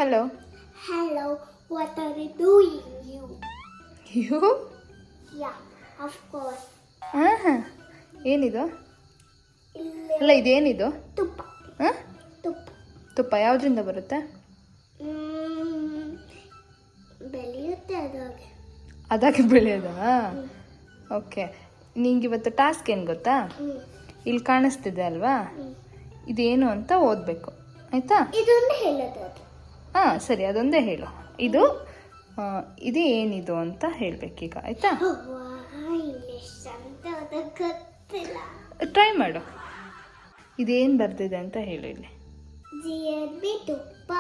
Hello. Hello, what are you doing, you? You? Yeah, of course. ಏನಿದು? ಇಲ್ಲೇ ಅಲ್ಲ ಇದೇನಿದು? ತುಪ್ಪ. ಹಾಂ ತುಪ್ಪ. ತುಪ್ಪ ಯಾವುದರಿಂದ ಬರುತ್ತೆ? ಬೆಳೆಯುತ್ತೆ ಅದಾಗೆ. ಅದಾಗೆ ಬೆಳೆಯೋದಾ? ಓಕೆ. ನಿಂಗೆ ಇವತ್ತು ಟಾಸ್ಕ್ ಏನು ಗೊತ್ತಾ? ಇಲ್ಲಿ ಕಾಣಿಸ್ತಿದೆ ಅಲ್ವಾ? ಇದೇನು ಅಂತ ಓದಬೇಕು, ಆಯಿತಾ? ಇದೊಂದು ಹೇಳೋದು ಅದು. ಹಾಂ ಸರಿ, ಅದೊಂದೇ ಹೇಳು. ಇದು ಏನಿದು ಅಂತ ಹೇಳಬೇಕೀಗ, ಆಯಿತಾ? ಇಂಗ್ಲಿಷ್ ಅಂತ ಅದಕ್ಕೆ ಗೊತ್ತಿಲ್ಲ. ಟ್ರೈ ಮಾಡು. ಇದೇನು ಬರ್ದಿದೆ ಅಂತ ಹೇಳು ಇಲ್ಲಿ. GRB ತುಪ್ಪ.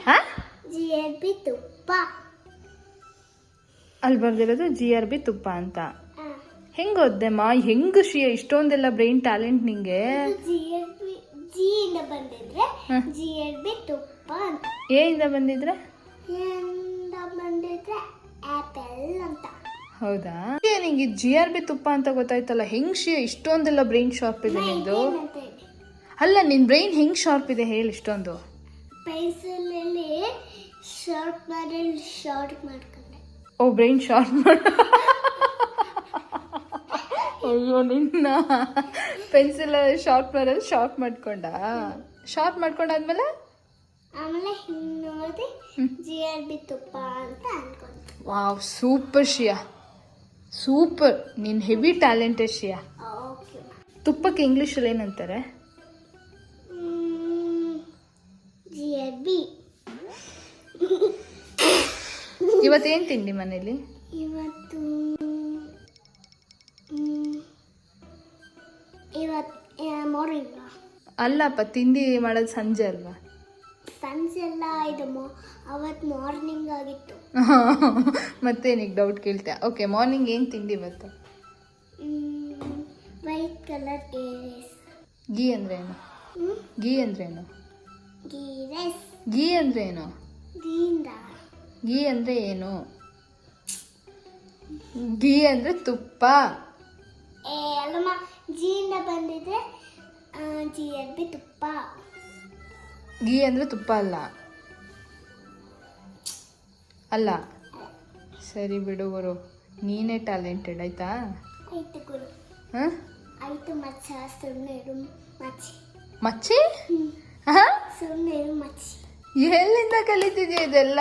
ಹಾಂ? GRB ತುಪ್ಪ. ಅಲ್ಲಿ ಬರ್ದಿರೋದು GRB ತುಪ್ಪ ಅಂತ. ಹೆಂಗೆ ಓದ್ದೆಮ್ಮ? ಹೆಂಗೆ ಶ್ರೀಯ ಇಷ್ಟೊಂದೆಲ್ಲ ಬ್ರೈನ್ ಟ್ಯಾಲೆಂಟ್ ನಿಂಗೆ? GRB G ಇಂದ ಬಂದಿದ್ರೆ GRB ತುಪ್ಪ ಅಂತ. ಎ ಇಂದ ಬಂದಿದ್ರೆ? ಇಂದ ಬಂದಿದ್ರೆ ಆಪಲ್ ಅಂತ. ಹೌದಾ? ನಿಂಗೆ GRB ತುಪ್ಪ ಅಂತ ಗೊತ್ತಾಯ್ತಲ್ಲ, ಹೆಂಗ್ ಶ್ರೀಯ ಇಷ್ಟೊಂದೆಲ್ಲ ಬ್ರೈನ್ ಶಾರ್ಪ್ ಇದೆ ನಿಂದು? ಅಲ್ಲ, ನಿನ್ನ ಬ್ರೈನ್ ಹೆಂಗ್ ಶಾರ್ಪ್ ಇದೆ ಹೇಳಿ ಇಷ್ಟೊಂದು? ಪೆನ್ಸಿಲಲ್ಲಿ ಶಾರ್ಪ್ ಮಾಡ್ಕೊಂಡೆ. ಓ, ಬ್ರೈನ್ ಶಾರ್ಪ್ ಮಾಡ. ಅಯ್ಯೋ ನಿನ್ನ ಪೆನ್ಸಿಲ್ ಶಾರ್ಪ್ ಮಾಡೋದು ಶಾರ್ಪ್ ಮಾಡ್ಕೊಂಡ. ಶಾರ್ಪ್ ಮಾಡ್ಕೊಂಡಾದ್ಮೇಲೆ ಆಮೇಲೆ ಹಿಂಗೆ ನೋಡಿ GRB ತುಪ್ಪ ಅಂತ ಅನ್ಕೊಂಡೆ. Wow, super Shriya, super. ನೀನು ಹೆವಿ ಟ್ಯಾಲೆಂಟೆಡ್ ಶ್ರಿಯಾ. ಓಕೆ. ತುಪ್ಪಕ್ಕೆ ಇಂಗ್ಲೀಷಲ್ಲಿ ಏನಂತಾರೆ? GRB. ಇವತ್ತೇನು ತಿಂಡಿ ಮನೇಲಿ? ಇವತ್ತು ಮಾರ್ನಿಂಗ್. ಅಲ್ಲಪ್ಪ, ತಿಂಡಿ ಮಾಡೋದು ಸಂಜೆ ಅಲ್ವಾ? ಸಂಜೆ ಎಲ್ಲ ಇದು ಅವತ್ತು ಮಾರ್ನಿಂಗ್ ಆಗಿತ್ತು. ಮತ್ತೇನಿಗೆ ಡೌಟ್ ಕೇಳ್ತೆ? ಓಕೆ, ಮಾರ್ನಿಂಗ್ ಏನು ತಿಂಡಿ ಇವತ್ತು? White colour rice. ಗೀ ಅಂದ್ರೇನು? ಗೀ ಅಂದ್ರೇನು? ಗೀ ರೈಸ್. ಗೀ ಅಂದ್ರೆ ಏನು? ಗೀ ಅಂದ್ರೆ ಏನು? ಗೀ ಅಂದ್ರೆ ತುಪ್ಪ. ಅಲ್ಲಮ್ಮ, ಜಿಯಿಂದ ಬಂದಿದ್ರೆ GRB ತುಪ್ಪ. ಗೀ ಅಂದ್ರೆ ತುಪ್ಪ ಅಲ್ಲ. ಅಲ್ಲ, ಸರಿ ಬಿಡು ಗುರು, ನೀನೇ ಟ್ಯಾಲೆಂಟೆಡ್, ಆಯ್ತಾ? ಆಯ್ತು ಗುರು. ಹಾಂ ಆಯ್ತು ಮಚ್ಚ. ಸುಮ್ಮನೆ ಇರು ಮಚ್ಚಿ. ಮಚ್ಚಿ? ಸುಮ್ಮನೆ ಇರು ಮಚ್ಚಿ. ಎಲ್ಲಿಂದ ಕಲಿತಿದ್ಯಾ ಇದೆಲ್ಲ?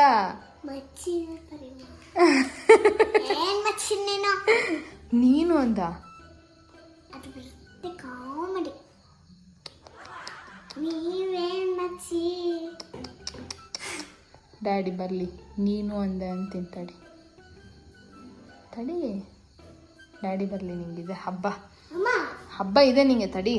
ಮಚ್ಚಿ ಏನ್ ಮಚ್ಚಿ ನೀನು ಅಂದ? ಅದು ಬರುತ್ತೆ ಕಾಮಿಡಿ. ನೀವೇನ್ ಮಚ್ಚಿ? ಡ್ಯಾಡಿ ಬರಲಿ, ನೀನು ಅಂದೆ ಅಂತೀನಿ. ತಡಿ ಡ್ಯಾಡಿ ಬರಲಿ, ನಿಂಗಿದೆ ಹಬ್ಬ ಇದೆ ನಿಂಗೆ, ತಡಿ.